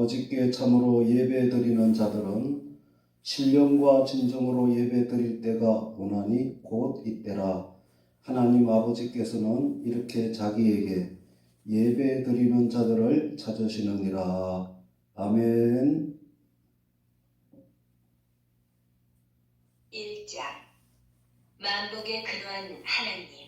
아버지께 참으로 예배드리는 자들은 신령과 진정으로 예배드릴 때가 오나니 곧 이때라. 하나님 아버지께서는 이렇게 자기에게 예배드리는 자들을 찾으시느니라. 아멘. 1장 만복의 근원 하나님.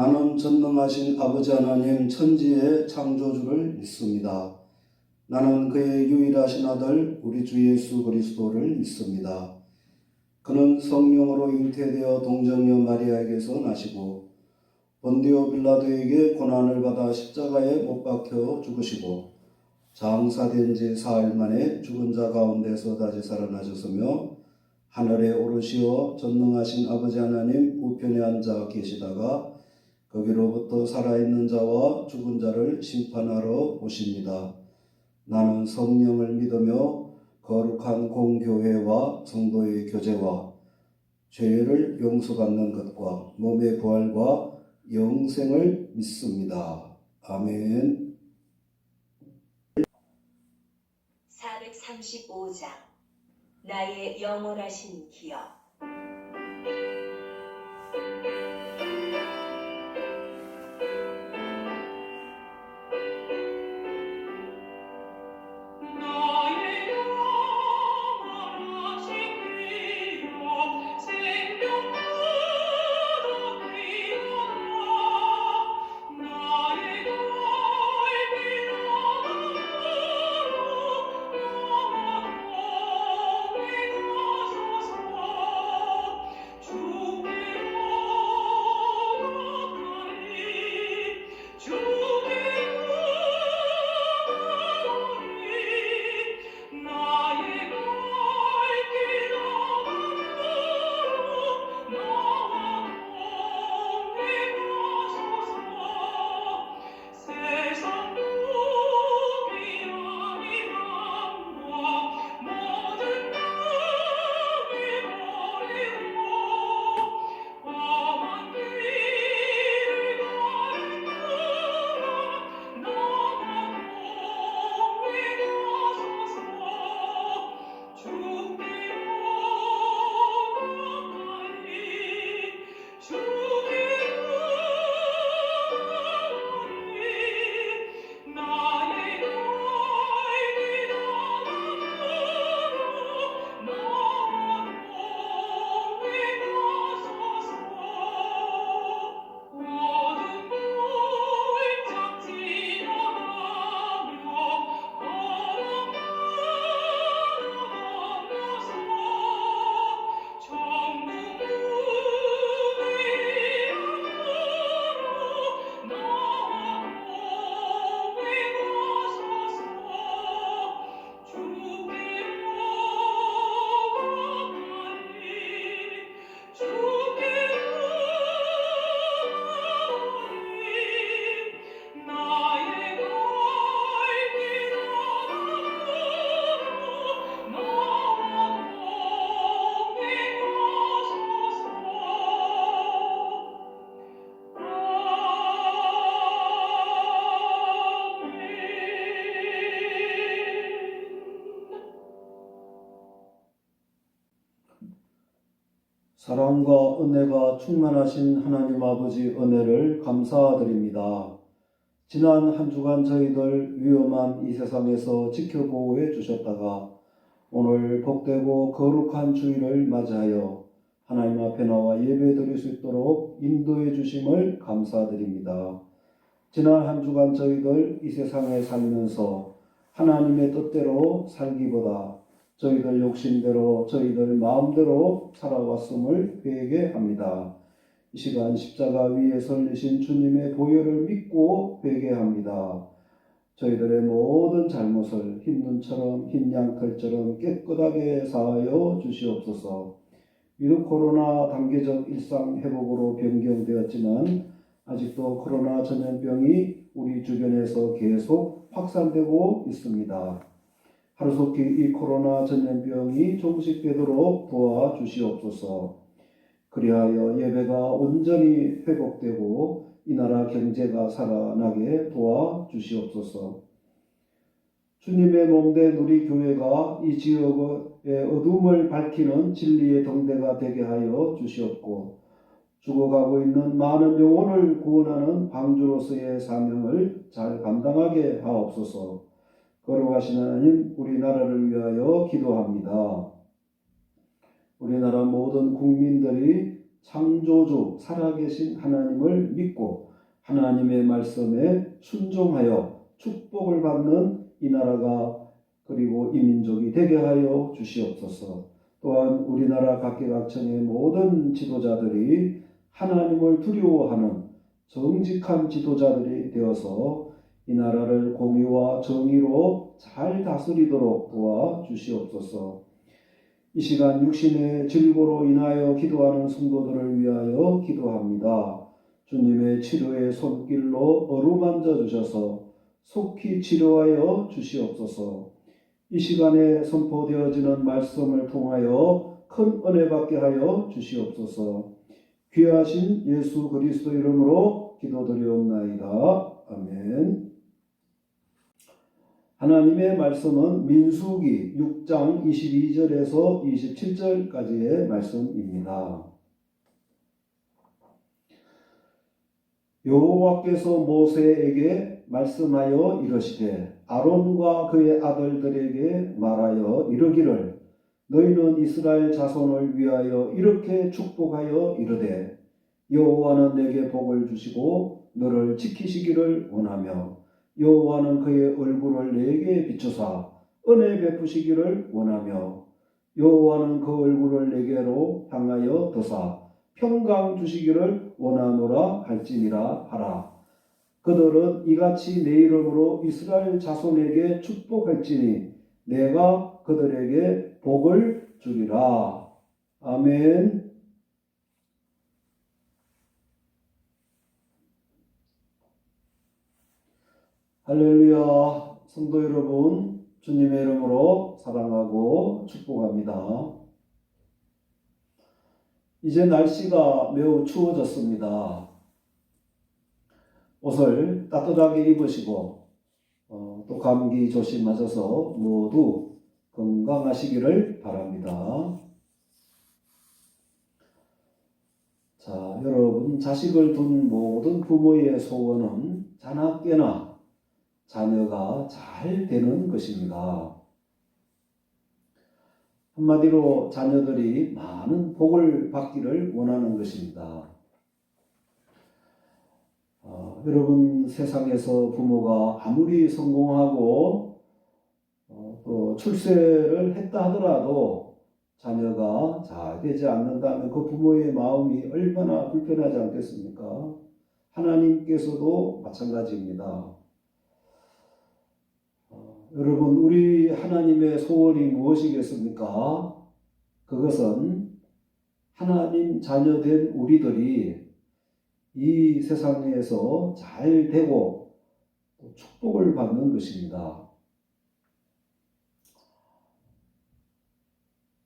나는 전능하신 아버지 하나님 천지의 창조주를 믿습니다. 나는 그의 유일하신 아들 우리 주 예수 그리스도를 믿습니다. 그는 성령으로 잉태되어 동정녀 마리아에게서 나시고 본디오 빌라도에게 고난을 받아 십자가에 못 박혀 죽으시고 장사된 지 사흘 만에 죽은 자 가운데서 다시 살아나셨으며 하늘에 오르시어 전능하신 아버지 하나님 우편에 앉아 계시다가 거기로부터 살아있는 자와 죽은 자를 심판하러 오십니다. 나는 성령을 믿으며 거룩한 공교회와 성도의 교제와 죄를 용서받는 것과 몸의 부활과 영생을 믿습니다. 아멘. 435장 나의 영원하신 기업. 사랑과 은혜가 충만하신 하나님 아버지 은혜를 감사드립니다. 지난 한 주간 저희들 위험한 이 세상에서 지켜보호해 주셨다가 오늘 복되고 거룩한 주일을 맞이하여 하나님 앞에 나와 예배 드릴 수 있도록 인도해 주심을 감사드립니다. 지난 한 주간 저희들 이 세상에 살면서 하나님의 뜻대로 살기보다 저희들 욕심대로 저희들 마음대로 살아왔음을 회개합니다. 이 시간 십자가 위에 설리신 주님의 보혈을 믿고 회개합니다. 저희들의 모든 잘못을 흰 눈처럼 흰 양털처럼 깨끗하게 사하여 주시옵소서. 비록 코로나 단계적 일상 회복으로 변경되었지만 아직도 코로나 전염병이 우리 주변에서 계속 확산되고 있습니다. 하루속히 이 코로나 전염병이 종식되도록 도와주시옵소서. 그리하여 예배가 온전히 회복되고 이 나라 경제가 살아나게 도와주시옵소서. 주님의 몸된 우리 교회가 이 지역의 어둠을 밝히는 진리의 등대가 되게 하여 주시옵고 죽어가고 있는 많은 영혼을 구원하는 방주로서의 사명을 잘 감당하게 하옵소서. 거룩하신 하나님, 우리나라를 위하여 기도합니다. 우리나라 모든 국민들이 창조주 살아계신 하나님을 믿고 하나님의 말씀에 순종하여 축복을 받는 이 나라가 그리고 이 민족이 되게 하여 주시옵소서. 또한 우리나라 각계각층의 모든 지도자들이 하나님을 두려워하는 정직한 지도자들이 되어서 이 나라를 공의와 정의로 잘 다스리도록 도와주시옵소서. 이 시간 육신의 질고로 인하여 기도하는 성도들을 위하여 기도합니다. 주님의 치료의 손길로 어루만져 주셔서 속히 치료하여 주시옵소서. 이 시간에 선포되어지는 말씀을 통하여 큰 은혜 받게 하여 주시옵소서. 귀하신 예수 그리스도 이름으로 기도드리옵나이다. 아멘. 하나님의 말씀은 민수기 6장 22절에서 27절까지의 말씀입니다. 여호와께서 모세에게 말씀하여 이르시되 아론과 그의 아들들에게 말하여 이르기를 너희는 이스라엘 자손을 위하여 이렇게 축복하여 이르되 여호와는 내게 복을 주시고 너를 지키시기를 원하며 여호와는 그의 얼굴을 내게 비추사 은혜 베푸시기를 원하며 여호와는 그 얼굴을 내게로 향하여 드사 평강 주시기를 원하노라 할지니라 하라. 그들은 이같이 내 이름으로 이스라엘 자손에게 축복할지니 내가 그들에게 복을 주리라. 아멘. 할렐루야. 성도 여러분, 주님의 이름으로 사랑하고 축복합니다. 이제 날씨가 매우 추워졌습니다. 옷을 따뜻하게 입으시고 또 감기 조심하셔서 모두 건강하시기를 바랍니다. 자, 여러분, 자식을 둔 모든 부모의 소원은 자나깨나 자녀가 잘 되는 것입니다. 한마디로 자녀들이 많은 복을 받기를 원하는 것입니다. 여러분, 세상에서 부모가 아무리 성공하고 또 출세를 했다 하더라도 자녀가 잘 되지 않는다면 그 부모의 마음이 얼마나 불편하지 않겠습니까? 하나님께서도 마찬가지입니다. 여러분, 우리 하나님의 소원이 무엇이겠습니까? 그것은 하나님 자녀된 우리들이 이 세상에서 잘 되고 축복을 받는 것입니다.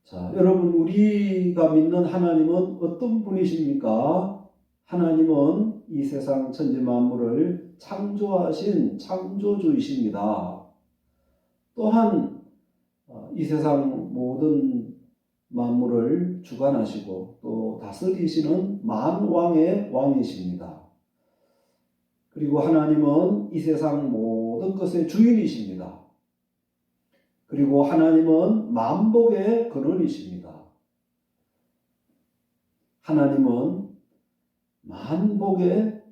자, 여러분, 우리가 믿는 하나님은 어떤 분이십니까? 하나님은 이 세상 천지 만물을 창조하신 창조주이십니다. 또한 이 세상 모든 만물을 주관하시고 또 다스리시는 만왕의 왕이십니다. 그리고 하나님은 이 세상 모든 것의 주인이십니다. 그리고 하나님은 만복의 근원이십니다. 하나님은 만복의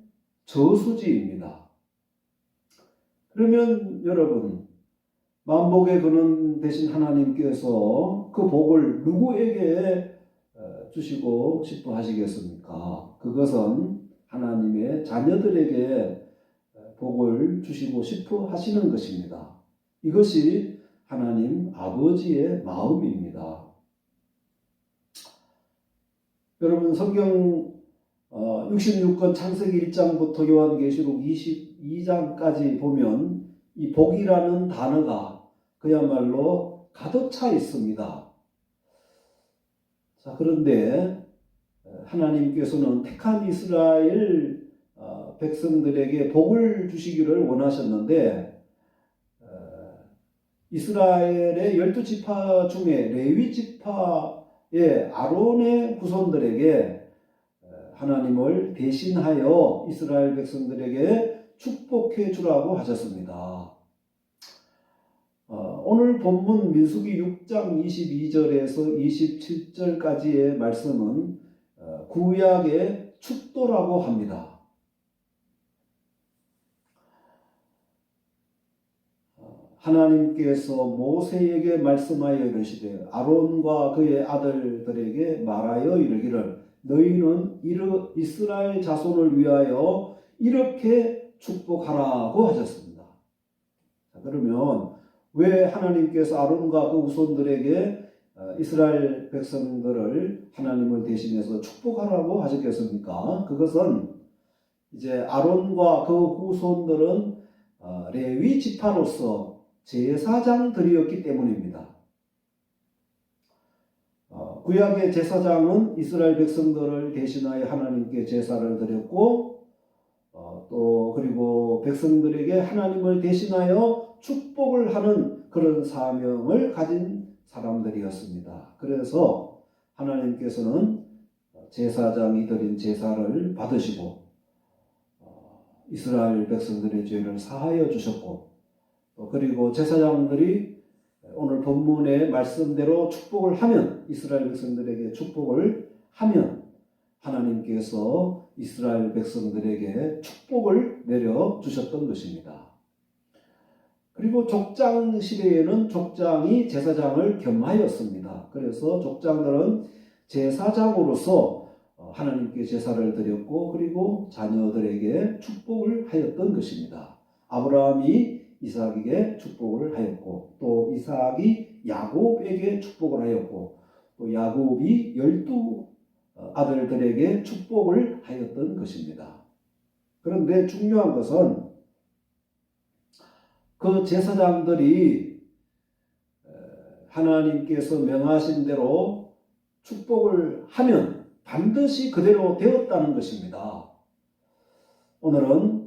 저수지입니다. 그러면 여러분, 만복의 근원 되신 하나님께서 그 복을 누구에게 주시고 싶어 하시겠습니까? 그것은 하나님의 자녀들에게 복을 주시고 싶어 하시는 것입니다. 이것이 하나님 아버지의 마음입니다. 여러분, 성경 66권 창세기 1장부터 요한계시록 22장까지 보면 이 복이라는 단어가 그야말로 가득 차 있습니다. 자, 그런데 하나님께서는 택한 이스라엘 백성들에게 복을 주시기를 원하셨는데 이스라엘의 12지파 중에 레위 지파의 아론의 후손들에게 하나님을 대신하여 이스라엘 백성들에게 축복해 주라고 하셨습니다. 오늘 본문 민수기 6장 22절에서 27절까지의 말씀은 구약의 축도라고 합니다. 하나님께서 모세에게 말씀하여 이르시되 아론과 그의 아들들에게 말하여 이르기를 너희는 이스라엘 자손을 위하여 이렇게 축복하라고 하셨습니다. 자, 그러면 왜 하나님께서 아론과 그 후손들에게 이스라엘 백성들을 하나님을 대신해서 축복하라고 하셨겠습니까? 그것은 이제 아론과 그 후손들은 레위 지파로서 제사장들이었기 때문입니다. 구약의 제사장은 이스라엘 백성들을 대신하여 하나님께 제사를 드렸고 또 그리고 백성들에게 하나님을 대신하여 축복을 하는 그런 사명을 가진 사람들이었습니다. 그래서 하나님께서는 제사장이 드린 제사를 받으시고 이스라엘 백성들의 죄를 사하여 주셨고 또 그리고 제사장들이 오늘 본문의 말씀대로 축복을 하면 이스라엘 백성들에게 축복을 하면 하나님께서 이스라엘 백성들에게 축복을 내려주셨던 것입니다. 그리고 족장 시대에는 족장이 제사장을 겸하였습니다. 그래서 족장들은 제사장으로서 하나님께 제사를 드렸고 그리고 자녀들에게 축복을 하였던 것입니다. 아브라함이 이삭에게 축복을 하였고 또 이삭이 야곱에게 축복을 하였고 또 야곱이 12 아들들에게 축복을 하였던 것입니다. 그런데 중요한 것은 그 제사장들이 하나님께서 명하신 대로 축복을 하면 반드시 그대로 되었다는 것입니다. 오늘은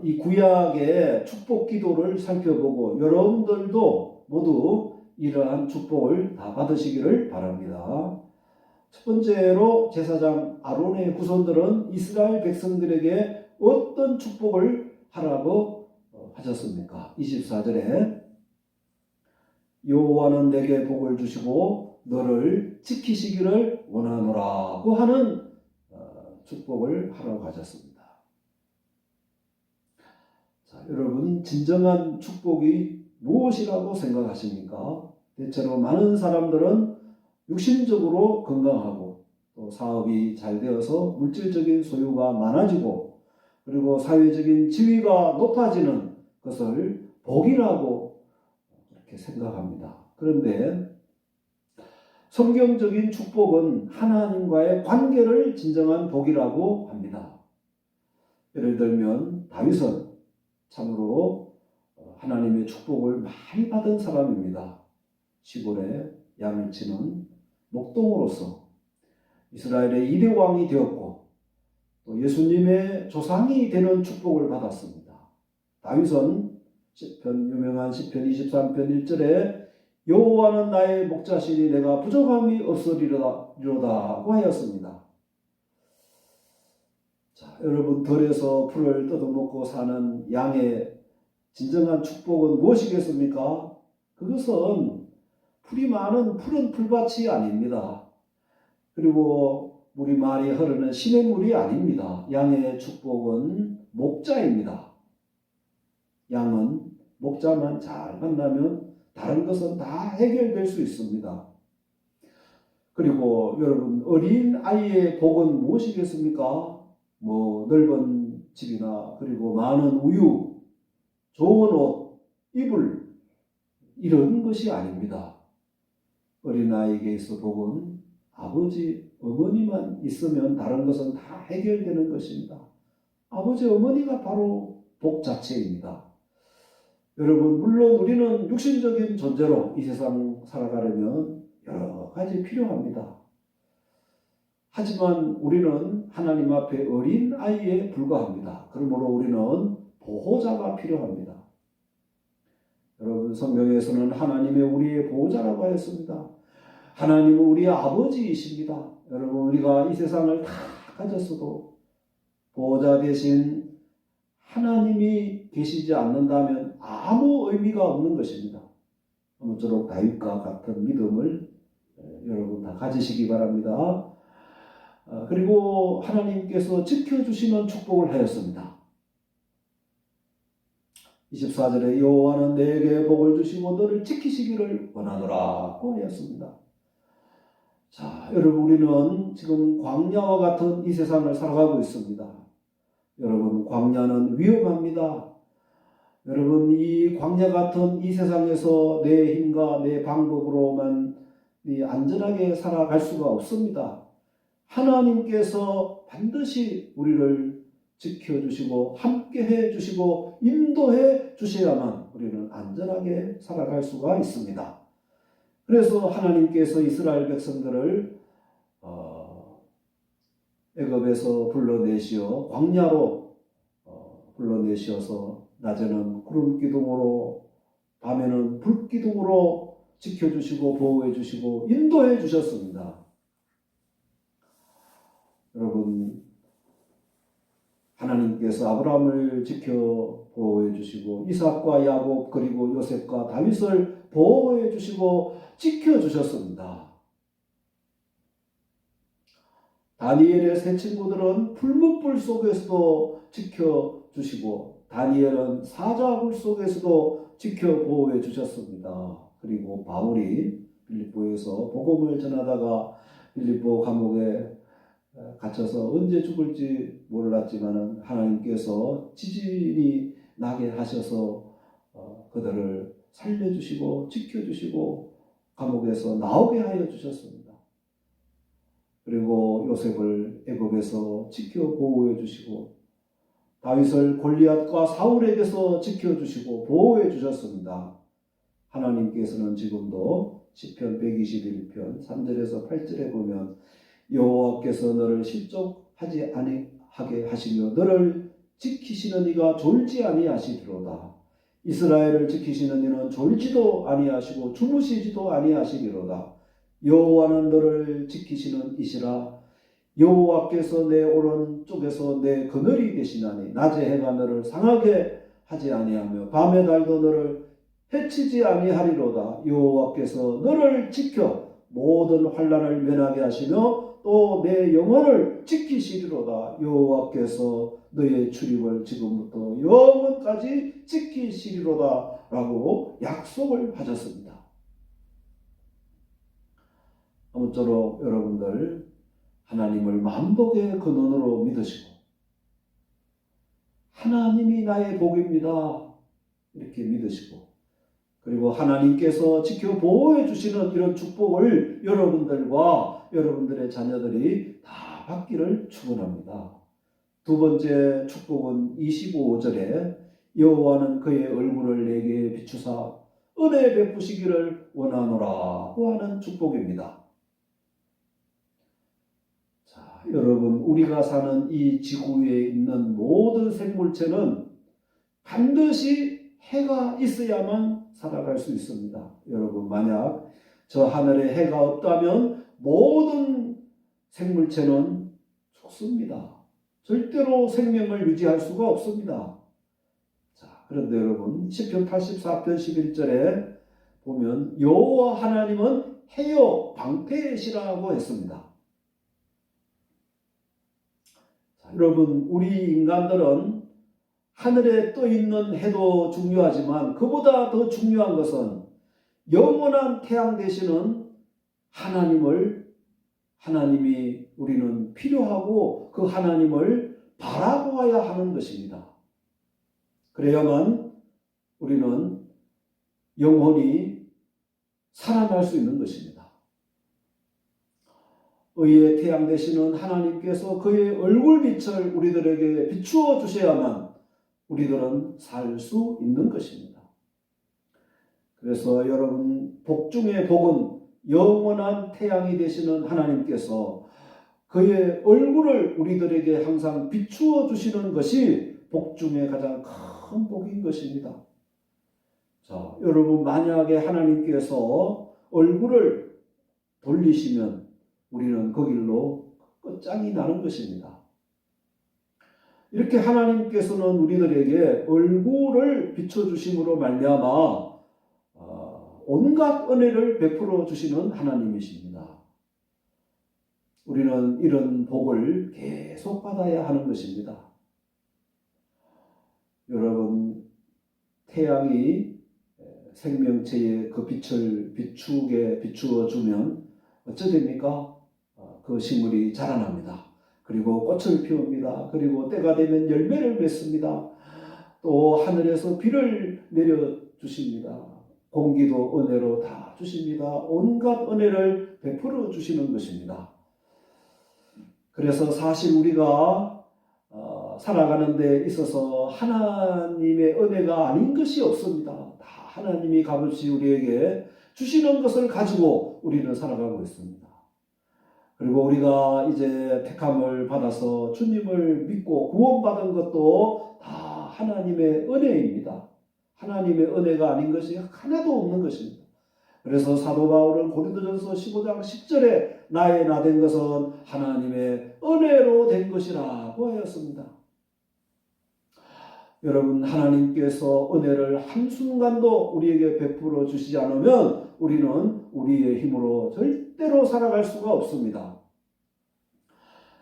이 구약의 축복 기도를 살펴보고 여러분들도 모두 이러한 축복을 다 받으시기를 바랍니다. 첫 번째로 제사장 아론의 후손들은 이스라엘 백성들에게 어떤 축복을 하라고 하셨습니까? 24절에 여호와는 내게 복을 주시고 너를 지키시기를 원하노라고 하는 축복을 하라고 하셨습니다. 자, 여러분 진정한 축복이 무엇이라고 생각하십니까? 대체로 많은 사람들은 육신적으로 건강하고 또 사업이 잘 되어서 물질적인 소유가 많아지고 그리고 사회적인 지위가 높아지는 것을 복이라고 그렇게 생각합니다. 그런데 성경적인 축복은 하나님과의 관계를 진정한 복이라고 합니다. 예를 들면 다윗은 참으로 하나님의 축복을 많이 받은 사람입니다. 시골에 양을 치는 목동으로서 이스라엘의 2대 왕이 되었고 또 예수님의 조상이 되는 축복을 받았습니다. 다윗은 유명한 시편 23편 1절에 여호와는 나의 목자시니 내가 부족함이 없으리로다고 하였습니다. 자, 여러분 들에서 풀을 뜯어먹고 사는 양의 진정한 축복은 무엇이겠습니까? 그것은 풀이 많은 푸른 풀밭이 아닙니다. 그리고 물이 많이 흐르는 시냇물이 아닙니다. 양의 축복은 목자입니다. 양은 목자만 잘 만나면 다른 것은 다 해결될 수 있습니다. 그리고 여러분, 어린 아이의 복은 무엇이겠습니까? 뭐 넓은 집이나 그리고 많은 우유, 좋은 옷, 이불 이런 것이 아닙니다. 어린아이에게 있어 복은 아버지, 어머니만 있으면 다른 것은 다 해결되는 것입니다. 아버지, 어머니가 바로 복 자체입니다. 여러분, 물론 우리는 육신적인 존재로 이 세상 살아가려면 여러 가지 필요합니다. 하지만 우리는 하나님 앞에 어린 아이에 불과합니다. 그러므로 우리는 보호자가 필요합니다. 여러분, 성경에서는 하나님의 우리의 보호자라고 하였습니다. 하나님은 우리의 아버지이십니다. 여러분, 우리가 이 세상을 다 가졌어도 보호자 대신 하나님이 계시지 않는다면 아무 의미가 없는 것입니다. 아무쪼록 다윗과 같은 믿음을 여러분 다 가지시기 바랍니다. 그리고 하나님께서 지켜주시는 축복을 하였습니다. 24절에 여호와는 내게 복을 주시고 너를 지키시기를 원하노라고 하였습니다. 자, 여러분, 우리는 지금 광야와 같은 이 세상을 살아가고 있습니다. 여러분, 광야는 위험합니다. 여러분, 이 광야 같은 이 세상에서 내 힘과 내 방법으로만 안전하게 살아갈 수가 없습니다. 하나님께서 반드시 우리를 지켜주시고 함께해 주시고 인도해 주셔야만 우리는 안전하게 살아갈 수가 있습니다. 그래서 하나님께서 이스라엘 백성들을 애굽에서 불러내시어 광야로 불러내시어서 낮에는 구름 기둥으로 밤에는 불 기둥으로 지켜주시고 보호해 주시고 인도해 주셨습니다. 여러분, 하나님께서 아브라함을 지켜 보호해 주시고 이삭과 야곱 그리고 요셉과 다윗을 보호해 주시고 지켜 주셨습니다. 다니엘의 세 친구들은 풀무불 속에서도 지켜 주시고 다니엘은 사자굴 속에서도 지켜 보호해 주셨습니다. 그리고 바울이 빌립보에서 복음을 전하다가 빌립보 감옥에 갇혀서 언제 죽을지 몰랐지만 하나님께서 지진이 나게 하셔서 그들을 살려주시고 지켜주시고 감옥에서 나오게 하여 주셨습니다. 그리고 요셉을 애굽에서 지켜 보호해 주시고 다윗을 골리앗과 사울에게서 지켜주시고 보호해 주셨습니다. 하나님께서는 지금도 시편 121편 3절에서 8절에 보면 여호와께서 너를 실족하지 아니하게 하시며 너를 지키시는 이가 졸지 아니하시리로다. 이스라엘을 지키시는 이는 졸지도 아니하시고 주무시지도 아니하시리로다. 여호와는 너를 지키시는 이시라. 여호와께서 내 오른쪽에서 내 그늘이 되시나니 낮에 해가 너를 상하게 하지 아니하며 밤에 달도 너를 해치지 아니하리로다. 여호와께서 너를 지켜 모든 환난을 면하게 하시며 또 내 영혼을 지키시리로다. 여호와께서 너의 출입을 지금부터 영원까지 지키시리로다 라고 약속을 하셨습니다. 아무쪼록 여러분들 하나님을 만복의 근원으로 믿으시고 하나님이 나의 복입니다 이렇게 믿으시고 그리고 하나님께서 지켜 보호해 주시는 이런 축복을 여러분들과 여러분들의 자녀들이 다 받기를 축원합니다. 두 번째 축복은 25절에 여호와는 그의 얼굴을 내게 비추사 은혜 베푸시기를 원하노라고 하는 축복입니다. 자, 여러분, 우리가 사는 이 지구에 있는 모든 생물체는 반드시 해가 있어야만 살아갈 수 있습니다. 여러분, 만약 저 하늘에 해가 없다면 모든 생물체는 죽습니다. 절대로 생명을 유지할 수가 없습니다. 자, 그런데 여러분, 시편 84편 11절에 보면 여호와 하나님은 해요 방패시라고 했습니다. 자, 여러분, 우리 인간들은 하늘에 떠 있는 해도 중요하지만 그보다 더 중요한 것은 영원한 태양 되시는 하나님이 우리는 필요하고 그 하나님을 바라보아야 하는 것입니다. 그래야만 우리는 영원히 살아날 수 있는 것입니다. 의의 태양 되시는 하나님께서 그의 얼굴빛을 우리들에게 비추어 주셔야만 우리들은 살 수 있는 것입니다. 그래서 여러분, 복 중의 복은 영원한 태양이 되시는 하나님께서 그의 얼굴을 우리들에게 항상 비추어 주시는 것이 복 중에 가장 큰 복인 것입니다. 자, 여러분, 만약에 하나님께서 얼굴을 돌리시면 우리는 그 길로 끝장이 나는 것입니다. 이렇게 하나님께서는 우리들에게 얼굴을 비춰주심으로 말미암아 온갖 은혜를 베풀어 주시는 하나님이십니다. 우리는 이런 복을 계속 받아야 하는 것입니다. 여러분, 태양이 생명체의 그 빛을 비추어 주면 어찌 됩니까? 그 식물이 자라납니다. 그리고 꽃을 피웁니다. 그리고 때가 되면 열매를 맺습니다. 또 하늘에서 비를 내려주십니다. 공기도 은혜로 다 주십니다. 온갖 은혜를 베풀어 주시는 것입니다. 그래서 사실 우리가 살아가는 데 있어서 하나님의 은혜가 아닌 것이 없습니다. 다 하나님이 값없이 우리에게 주시는 것을 가지고 우리는 살아가고 있습니다. 그리고 우리가 이제 택함을 받아서 주님을 믿고 구원받은 것도 다 하나님의 은혜입니다. 하나님의 은혜가 아닌 것이 하나도 없는 것입니다. 그래서 사도 바울은 고린도전서 15장 10절에 나의 나 된 것은 하나님의 은혜로 된 것이라고 하였습니다. 여러분, 하나님께서 은혜를 한순간도 우리에게 베풀어 주시지 않으면 우리는 우리의 힘으로 절대로 살아갈 수가 없습니다.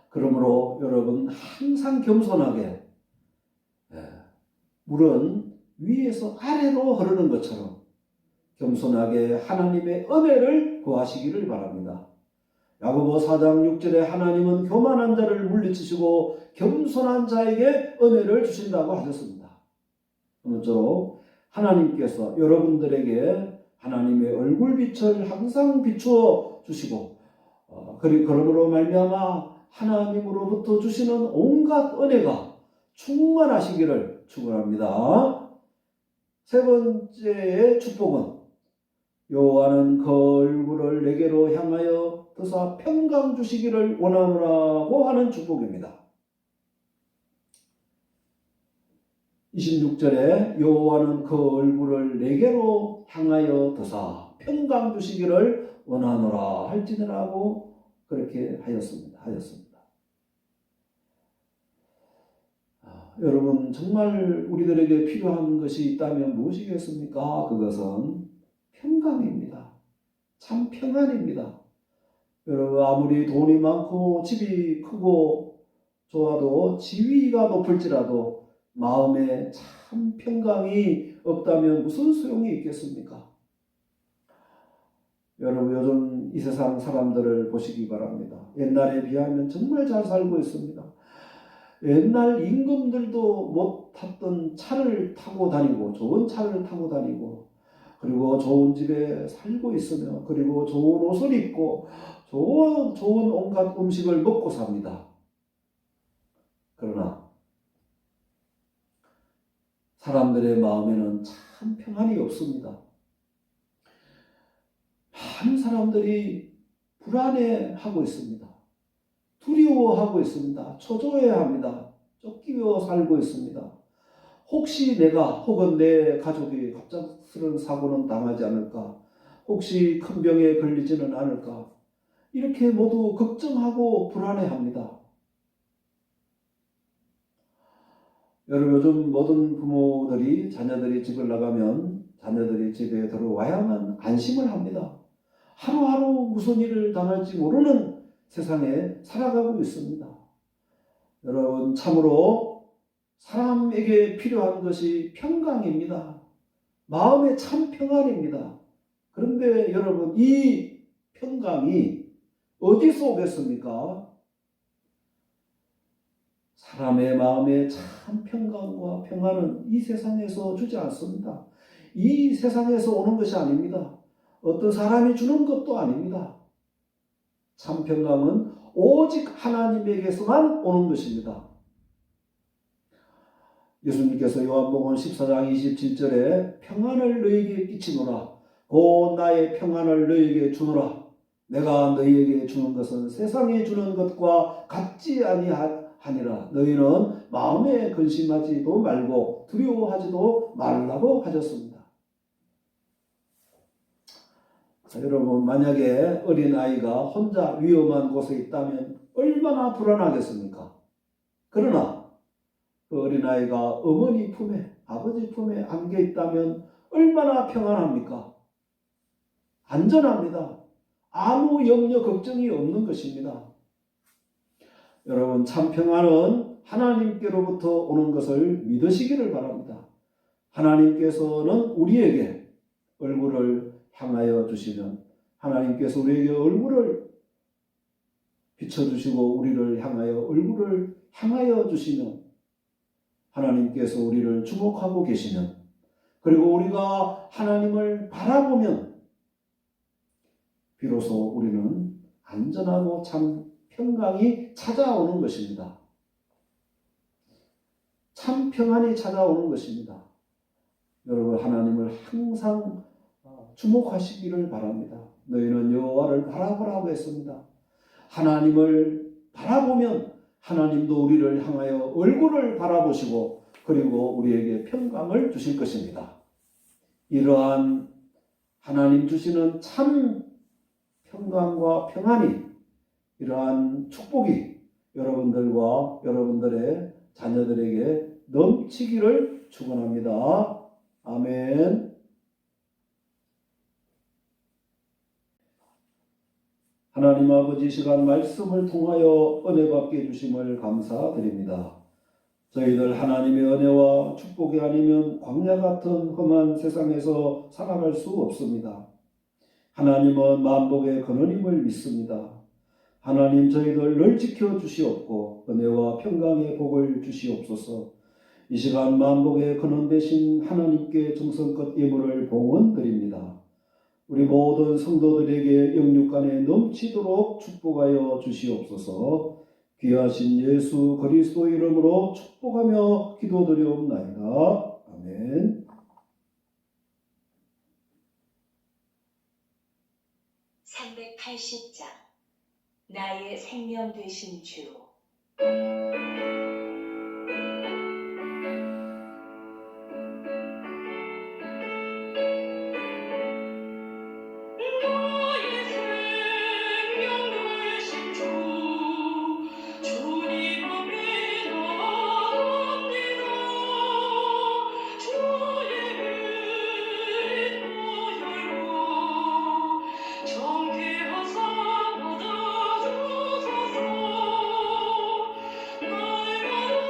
그러므로 여러분, 항상 겸손하게, 물은 위에서 아래로 흐르는 것처럼 겸손하게 하나님의 은혜를 구하시기를 바랍니다. 야고보 4장 6절에 하나님은 교만한 자를 물리치시고 겸손한 자에게 은혜를 주신다고 하셨습니다. 아무쪼록 하나님께서 여러분들에게 하나님의 얼굴빛을 항상 비추어 주시고 그러므로 말미암아 하나님으로부터 주시는 온갖 은혜가 충만하시기를 축원합니다. 세 번째의 축복은 여호와는 그 얼굴을 내게로 향하여 드사 평강 주시기를 원하노라고 하는 축복입니다. 26절에 여호와는 그 얼굴을 내게로 향하여 드사 평강 주시기를 원하노라 할지니라고 그렇게 하였습니다. 여러분, 정말 우리들에게 필요한 것이 있다면 무엇이겠습니까? 그것은 평강입니다. 참 평안입니다. 여러분, 아무리 돈이 많고 집이 크고 좋아도 지위가 높을지라도 마음에 참 평강이 없다면 무슨 소용이 있겠습니까? 여러분, 요즘 이 세상 사람들을 보시기 바랍니다. 옛날에 비하면 정말 잘 살고 있습니다. 옛날 임금들도 못 탔던 차를 타고 다니고 좋은 차를 타고 다니고 그리고 좋은 집에 살고 있으며 그리고 좋은 옷을 입고 좋은 온갖 음식을 먹고 삽니다. 그러나 사람들의 마음에는 참 평안이 없습니다. 많은 사람들이 불안해하고 있습니다. 두려워하고 있습니다. 초조해합니다. 쫓기며 살고 있습니다. 혹시 내가 혹은 내 가족이 갑작스러운 사고는 당하지 않을까? 혹시 큰 병에 걸리지는 않을까? 이렇게 모두 걱정하고 불안해합니다. 여러분, 요즘 모든 부모들이 자녀들이 집을 나가면 자녀들이 집에 들어와야만 안심을 합니다. 하루하루 무슨 일을 당할지 모르는 세상에 살아가고 있습니다. 여러분, 참으로 사람에게 필요한 것이 평강입니다. 마음의 참 평안입니다. 그런데 여러분, 이 평강이 어디서 오겠습니까? 사람의 마음의 참 평강과 평안은 이 세상에서 주지 않습니다. 이 세상에서 오는 것이 아닙니다. 어떤 사람이 주는 것도 아닙니다. 참 평강은 오직 하나님에게서만 오는 것입니다. 예수님께서 요한복음 14장 27절에 평안을 너희에게 끼치노라. 곧 나의 평안을 너희에게 주노라. 내가 너희에게 주는 것은 세상에 주는 것과 같지 아니하니라. 너희는 마음에 근심하지도 말고 두려워하지도 말라고 하셨습니다. 자, 여러분, 만약에 어린아이가 혼자 위험한 곳에 있다면 얼마나 불안하겠습니까? 그러나 그 어린아이가 어머니 품에, 아버지 품에 안겨 있다면 얼마나 평안합니까? 안전합니다. 아무 염려, 걱정이 없는 것입니다. 여러분, 참 평안은 하나님께로부터 오는 것을 믿으시기를 바랍니다. 하나님께서는 우리에게 얼굴을 향하여 주시면, 하나님께서 우리에게 얼굴을 비춰주시고 우리를 향하여 얼굴을 향하여 주시면, 하나님께서 우리를 주목하고 계시면, 그리고 우리가 하나님을 바라보면 비로소 우리는 안전하고 참 평강이 찾아오는 것입니다. 참 평안이 찾아오는 것입니다. 여러분, 하나님을 항상 주목하시기를 바랍니다. 너희는 여호와를 바라보라고 했습니다. 하나님을 바라보면 하나님도 우리를 향하여 얼굴을 바라보시고 그리고 우리에게 평강을 주실 것입니다. 이러한 하나님 주시는 참 평강과 평안이, 이러한 축복이 여러분들과 여러분들의 자녀들에게 넘치기를 축원합니다. 아멘. 하나님 아버지, 시간 말씀을 통하여 은혜 받게 해주심을 감사드립니다. 저희들 하나님의 은혜와 축복이 아니면 광야 같은 험한 세상에서 살아갈 수 없습니다. 하나님은 만복의 근원임을 믿습니다. 하나님, 저희들 늘 지켜주시옵고 은혜와 평강의 복을 주시옵소서. 이 시간 만복의 근원 되신 하나님께 정성껏 예물을 봉헌드립니다. 우리 모든 성도들에게 영육간에 넘치도록 축복하여 주시옵소서. 귀하신 예수 그리스도 이름으로 축복하며 기도드리옵나이다. 아멘. 380장 나의 생명 되신 주. 정케하사 받아주소서. 날마다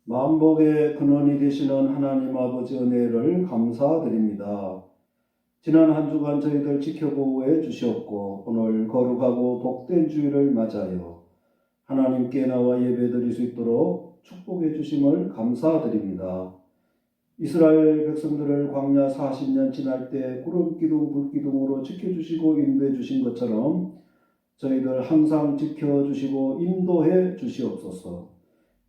만복의 근원이 되시는 하나님 아버지 은혜를 감사드립니다. 지난 한 주간 저희들 지켜보호해 주셨고 오늘 거룩하고 복된 주일을 맞아요. 하나님께 나와 예배드릴 수 있도록 축복해 주심을 감사드립니다. 이스라엘 백성들을 광야 40년 지날 때 구름기둥 불기둥으로 지켜주시고 인도해 주신 것처럼 저희들 항상 지켜주시고 인도해 주시옵소서.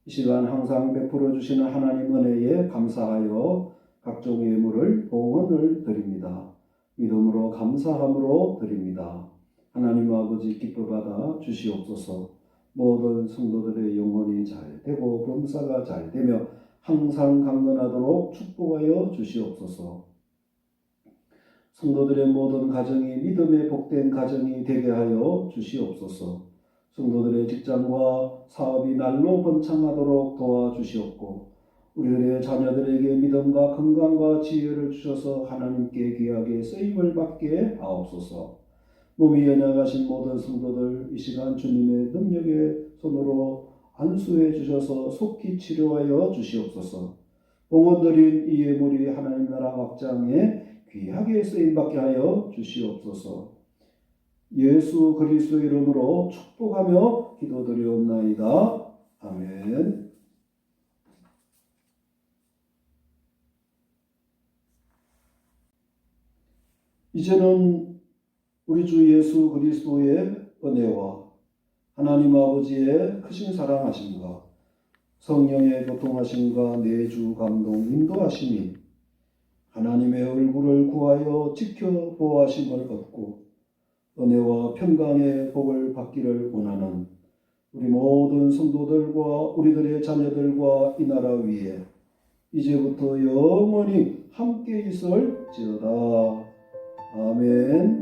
이 시간 항상 베풀어 주시는 하나님 은혜에 감사하여 각종 예물을 봉헌을 드립니다. 믿음으로 감사함으로 드립니다. 하나님 아버지 기뻐 받아 주시옵소서. 모든 성도들의 영혼이 잘 되고 범사가 잘 되며 항상 강건하도록 축복하여 주시옵소서. 성도들의 모든 가정이 믿음의 복된 가정이 되게 하여 주시옵소서. 성도들의 직장과 사업이 날로 번창하도록 도와주시옵고 우리들의 자녀들에게 믿음과 건강과 지혜를 주셔서 하나님께 귀하게 쓰임을 받게 하옵소서. 몸이 연약하신 모든 성도들 이 시간 주님의 능력의 손으로 안수해 주셔서 속히 치료하여 주시옵소서. 봉헌드린 이 예물이 하나님 나라 확장에 귀하게 쓰임받게 하여 주시옵소서. 예수 그리스도의 이름으로 축복하며 기도드리옵나이다. 아멘. 이제는 우리 주 예수 그리스도의 은혜와 하나님 아버지의 크신 사랑하심과 성령의 교통하심과 내주 감동 인도하심이 하나님의 얼굴을 구하여 지켜보아심을 얻고 은혜와 평강의 복을 받기를 원하는 우리 모든 성도들과 우리들의 자녀들과 이 나라 위에 이제부터 영원히 함께 있을지어다. 아멘.